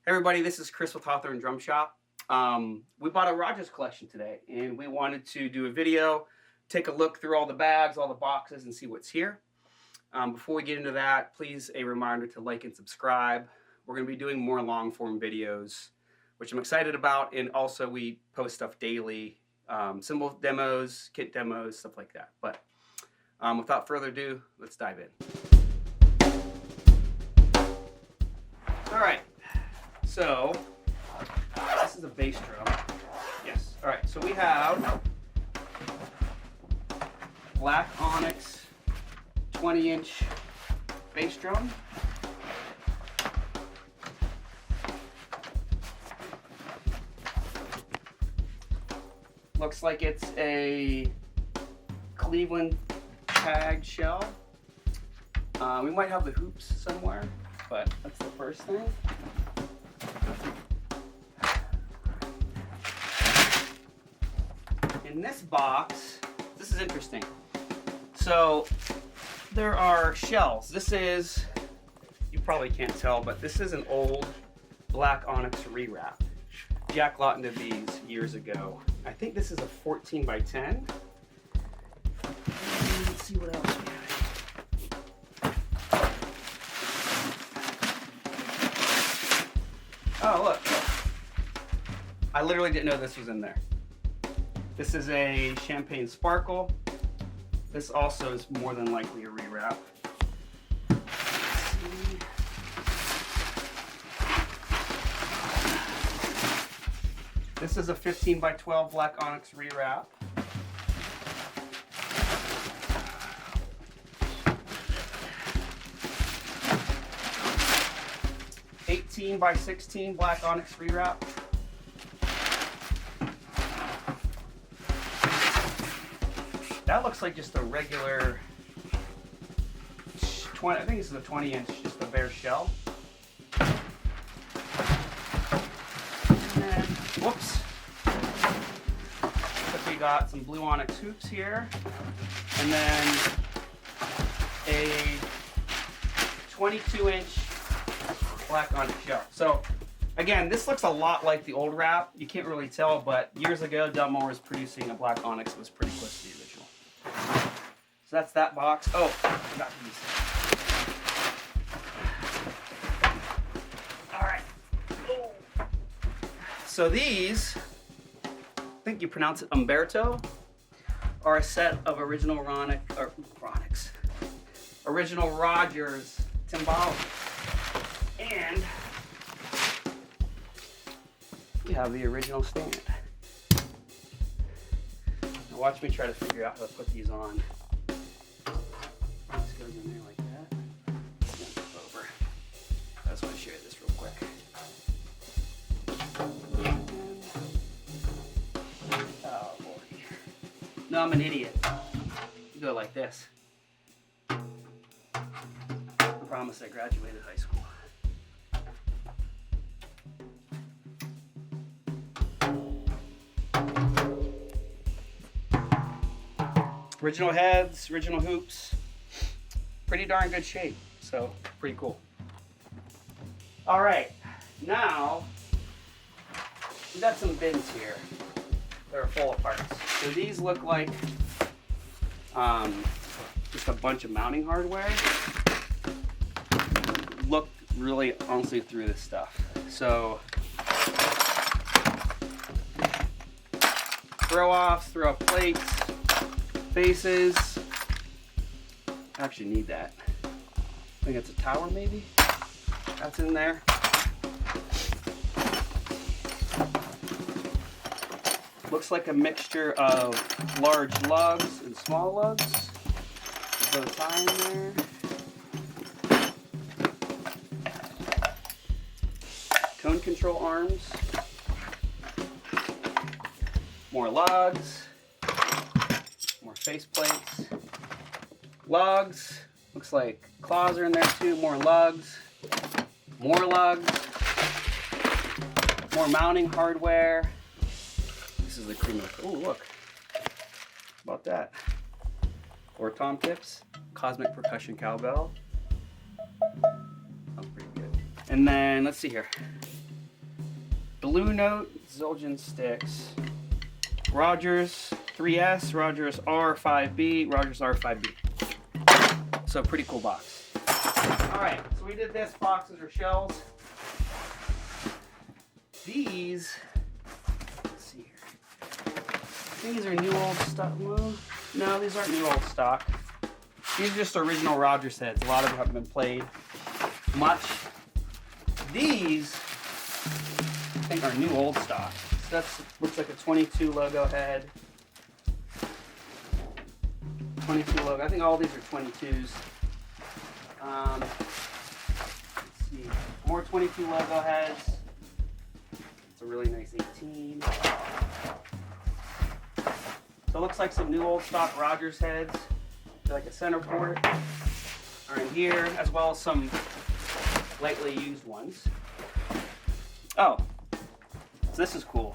Everybody, this is Chris with Hawthorne Drum Shop. We bought a Rogers collection today, and we wanted to do a video, take a look through all the bags, all the boxes, and see what's here. Before we get into that, please a reminder to like and subscribe. We're going to be doing more long-form videos, which I'm excited about, and also we post stuff daily, cymbal demos, kit demos, stuff like that. But without further ado, let's dive in. All right. So, this is a bass drum. Yes. All right. So we have Black Onyx 20-inch bass drum. Looks like it's a Cleveland tag shell. We might have the hoops somewhere, but that's the first thing. In this box, this is interesting. So there are shells. This is, you probably can't tell, but this is an old Black Onyx rewrap. Jack Lawton did these years ago. I think this is a 14 by 10. Let's see what else we have. Oh, look. I literally didn't know this was in there. This is a Champagne Sparkle. This also is more than likely a rewrap. This is a 15 by 12 Black Onyx rewrap. $18 by 16 Black Onyx rewrap. That looks like just a regular 20, I think this is a 20-inch, just a bare shell. And then, whoops. Looks like we got some Blue Onyx hoops here. And then a 22-inch Black Onyx shell. So again, this looks a lot like the old wrap. You can't really tell, but years ago, Delmore was producing a Black Onyx that was pretty close to the original. So that's that box. Oh, I forgot these. All right. Oh. So these, I think you pronounce it Umberto, are a set of original original Rogers timbales. And you have the original stand. Now watch me try to figure out how to put these on. This goes in there like that. Over. I just want to show you this real quick. Oh boy. No, I'm an idiot. You go like this. I promise I graduated high school. Original heads, original hoops, pretty darn good shape, so pretty cool. All right, now we got some bins here that are full of parts. So these look like just a bunch of mounting hardware. Look really honestly through this stuff. So throw offs, throw off plates, faces. I actually need that. I think it's a tower maybe. That's in there. Looks like a mixture of large lugs and small lugs. Put a tie in there. Tone control arms. More lugs. More face plates. Lugs. Looks like claws are in there too. More lugs. More lugs. More mounting hardware. This is the cream of the... Oh, look. How about that? Or tom tips. Cosmic percussion cowbell. Sounds pretty good. And then, let's see here. Blue Note Zildjian sticks. Rogers 3S, Rogers R5B, Rogers R5B. So pretty cool box. Alright, so we did this, boxes or shells. These, let's see here. These are new old stock. Well, no, these aren't new old stock. These are just original Rogers heads. A lot of them haven't been played much. These, I think, are new old stock. So that looks like a 22 logo head. 22 logo. I think all these are 22s. Let's see. More 22 logo heads. It's a really nice 18. So it looks like some new old stock Rogers heads. Like a center port are in here, as well as some lightly used ones. Oh, so this is cool.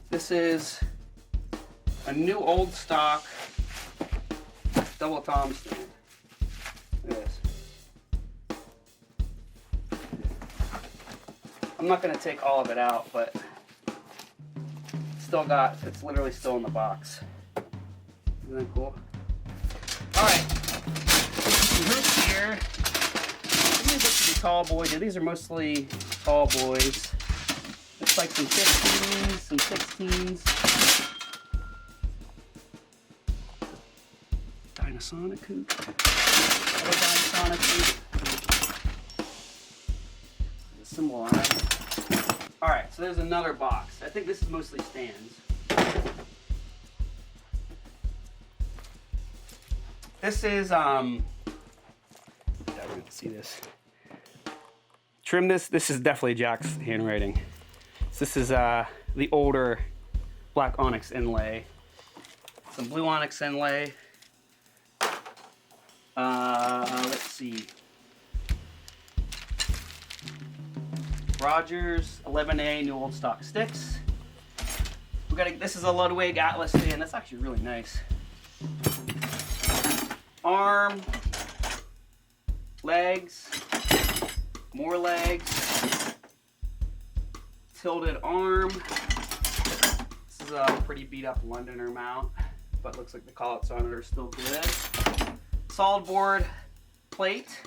This is a new old stock double tom stand. Look at this. I'm not going to take all of it out, but it's literally still in the box. Isn't that cool? Alright, some hoops here. These look to be tall boy. These are mostly tall boys. Looks like some 15s, some 16s. Dynasonic hoop. Another Dynasonic hoop. The symbol on it. Alright, so there's another box. I think this is mostly stands. This is, I don't see this. Trim this. This is definitely Jack's handwriting. So this is the older black onyx inlay. Some blue onyx inlay. Let's see. Rogers 11A new old stock sticks. This is a Ludwig Atlas stand. That's actually really nice. Arm, legs, more legs, tilted arm. This is a pretty beat up Londoner mount, but looks like the callouts on it are still good. Solid board plate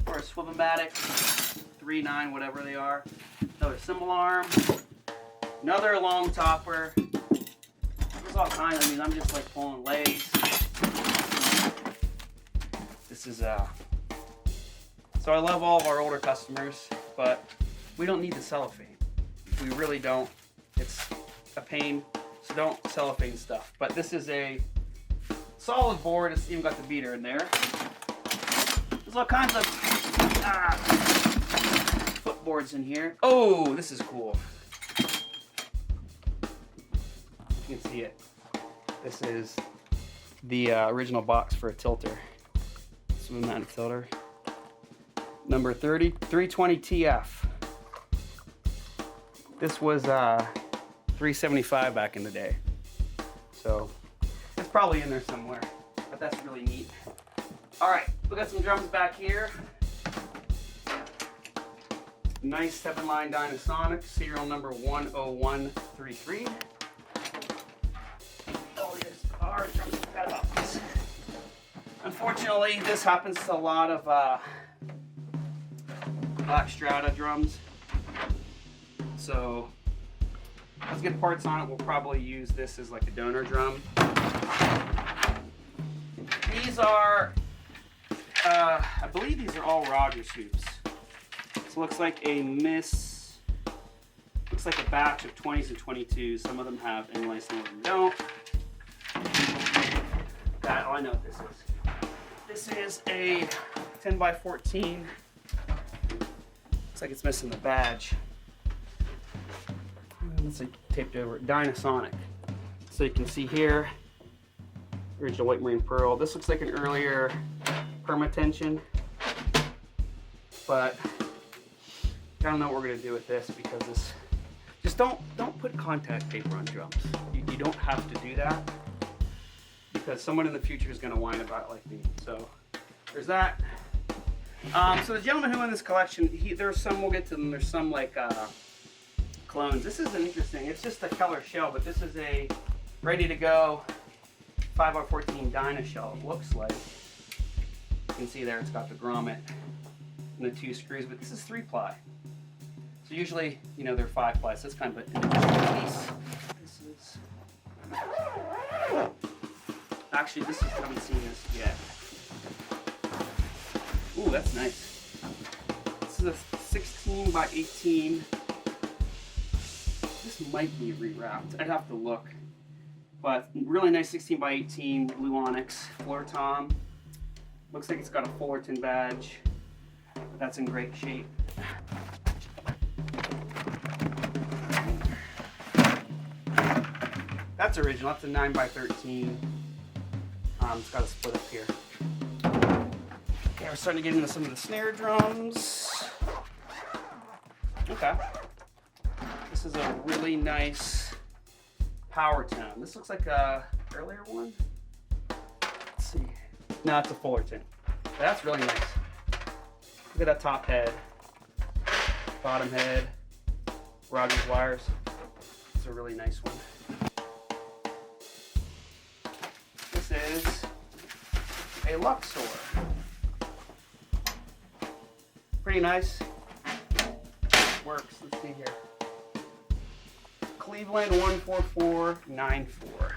or a Swivel-matic 3.9, whatever they are. Another cymbal arm, another long topper. There's all kinds. I mean, I'm just like pulling legs. This is so I love all of our older customers, but we don't need the cellophane. We really don't. It's a pain, so don't cellophane stuff. But this is a solid board. It's even got the beater in there. There's all kinds of footboards in here. Oh, this is cool. You can see it. This is the original box for a tilter. Swivel-matic tilter. Number 320 TF. This was 375 back in the day. So it's probably in there somewhere, but that's really neat. All right, we got some drums back here. Nice 7-line Dynasonic, serial number 10133. Oh, there's our drums. Forgot about this. Unfortunately, this happens to a lot of Black Strata drums. So let's get parts on it. We'll probably use this as like a donor drum. These are, I believe these are all Rogers hoops. So it looks like looks like a batch of 20s and 22s. Some of them have inlay, some of them don't. Oh, I know what this is. This is a 10x14. Looks like it's missing the badge. It's taped over. Dynasonic. So you can see here, original white marine pearl. This looks like an earlier permatension, but I don't know what we're gonna do with this because this. Just don't put contact paper on drums. You don't have to do that because someone in the future is gonna whine about it like me. So there's that. So the gentleman who in this collection, there's some, we'll get to them. There's some like clones. This is an interesting, it's just a Keller shell, but this is a ready to go 5x14 Dyna shell, it looks like. You can see there it's got the grommet and the 2 screws, but this is 3-ply. So usually, you know, they're 5-ply, so it's kind of an additional piece. This is... Actually, this is, I haven't seen this yet. Ooh, that's nice. This is a 16 by 18. This might be rewrapped. I'd have to look. But really nice 16 by 18 Blue Onyx floor tom. Looks like it's got a Fullerton badge. That's in great shape. That's original. That's a 9 by 13. It's got a split up here. Okay, we're starting to get into some of the snare drums. Okay. This is a really nice power tone. This looks like a earlier one. Let's see. No, it's a Fullerton. That's really nice. Look at that top head, bottom head, Rogers wires. It's a really nice one. This is a Luxor. Pretty nice. Works. Let's see here. Cleveland 14494.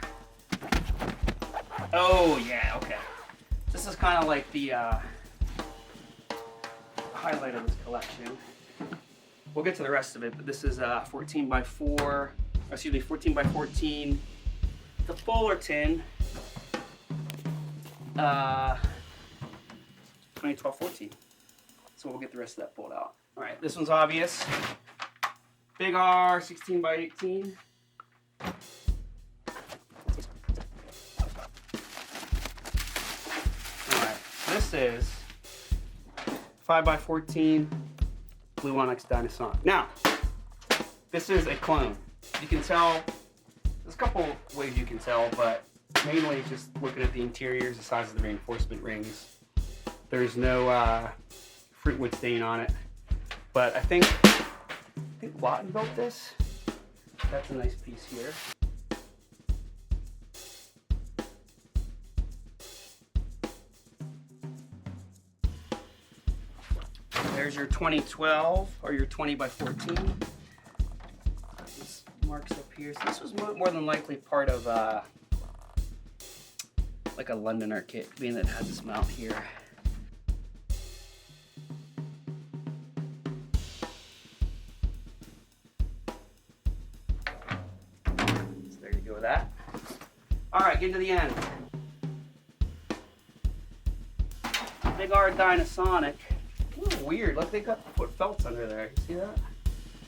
Oh yeah, okay. This is kind of like the highlight of this collection. We'll get to the rest of it, but this is 14 by 4. Excuse me, 14 by 14. The Fullerton 2012-14. So we'll get the rest of that pulled out. All right, this one's obvious. Big R 16 by 18. This is 5 by 14 Blue Onyx Dynasonic. Now, this is a clone. You can tell, there's a couple ways you can tell, but mainly just looking at the interiors, the size of the reinforcement rings. There's no fruitwood stain on it, but I think Lawton built this. That's a nice piece here. There's your 2012 or your 20 by 14. This marks up here. So this was more than likely part of like a Londoner kit, being that it has this mount here. So there you go with that. All right, getting to the end. Big R Dynasonic. A little weird, like they got put felts under there. You see that?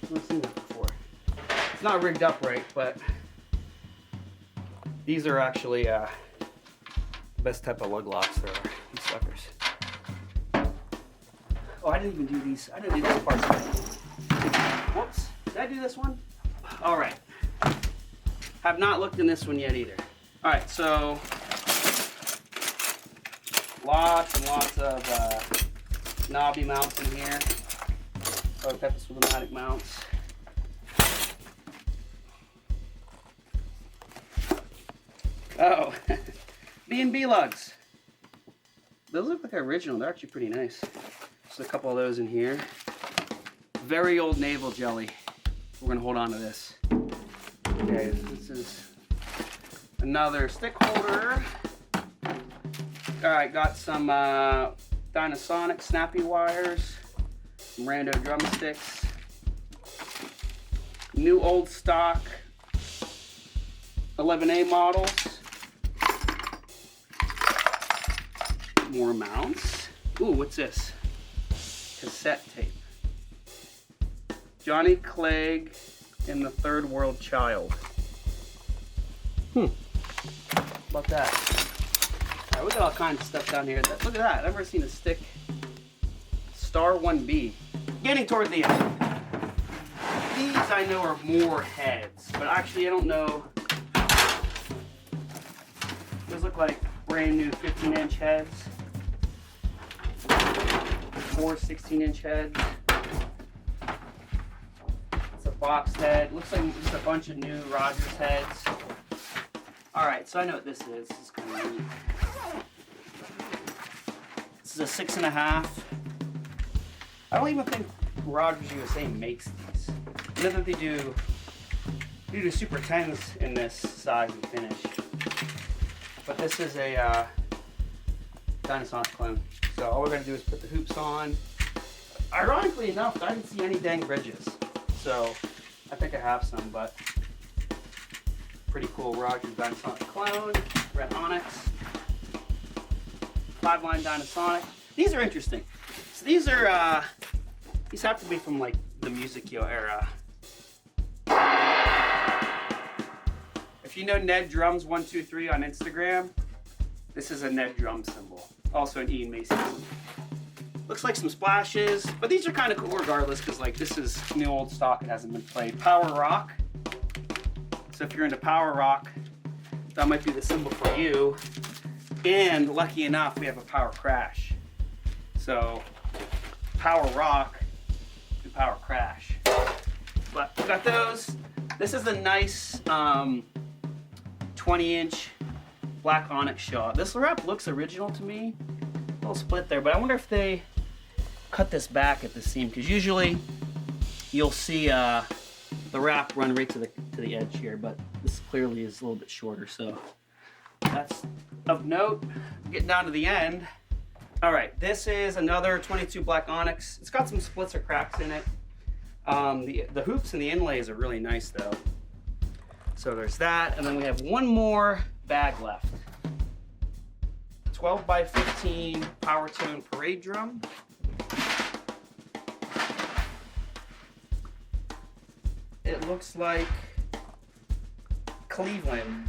I've never seen that before. It's not rigged up right, but these are actually the best type of lug locks there are. These suckers. Oh, I didn't even do these. I didn't do those parts. Whoops. Did I do this one? All right. Have not looked in this one yet either. All right, so lots and lots of knobby mounts in here. I've got the Swing-O-Matic mounts. Oh, B&B lugs. Those look like original. They're actually pretty nice. Just a couple of those in here. Very old navel jelly. We're gonna hold on to this. Okay, this is another stick holder. All right, got some Dynasonic snappy wires, some Rando drumsticks, new old stock 11A models, more mounts. Ooh, what's this? Cassette tape. Johnny Clegg and the Third World Child. How about that? All right, we got all kinds of stuff down here. Look at that. I've never seen a stick. Star 1B. Getting toward the end. These I know are more heads, but actually I don't know. Those look like brand new 15-inch heads. 4 16-inch heads. It's a box head. Looks like just a bunch of new Rogers heads. All right, so I know what this is. This is kind of neat. This is a 6.5. I don't even think Rogers USA makes these. I know that they do Super 10s in this size and finish. But this is a Dynasonic clone. So all we're gonna do is put the hoops on. Ironically enough, I didn't see any dang bridges. So I think I have some, but pretty cool Rogers Dynasonic clone, red onyx, 5-line Dynasonic. These are interesting. So these are these have to be from like the Music-Yo era. If you know Ned Drums 123 on Instagram, this is a Ned Drum symbol. Also an Ian Mason. Looks like some splashes, but these are kind of cool regardless because like this is new old stock, it hasn't been played. Power rock. So if you're into power rock, that might be the symbol for you. And lucky enough, we have a power crash. So power rock and power crash. But we got those. This is a nice 20-inch black onyx shot. This wrap looks original to me. A little split there, but I wonder if they cut this back at the seam, because usually you'll see the wrap run right to the edge here, but this clearly is a little bit shorter, so that's of note. Getting down to the end. All right, this is another 22 black onyx. It's got some splits or cracks in it. The hoops and the inlays are really nice though. So there's that, and then we have one more bag left. 12 by 15 Power Tone parade drum. It looks like Cleveland.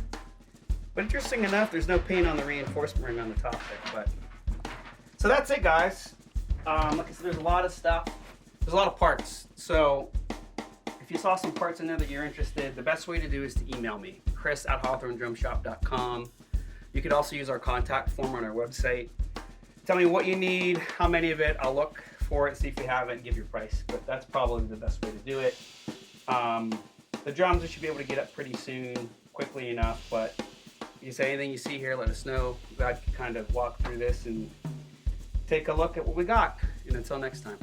But interesting enough, there's no paint on the reinforcement ring on the top there. But so that's it, guys. Like I said, there's a lot of stuff. There's a lot of parts. So if you saw some parts in there that you're interested, the best way to do is to email me, chris@hawthorndrumshop.com. You could also use our contact form on our website. Tell me what you need, how many of it. I'll look for it, see if we have it, and give your price. But that's probably the best way to do it. The drums we should be able to get up pretty soon, quickly enough. But if you say anything you see here, let us know. Glad to kind of walk through this and take a look at what we got. And until next time.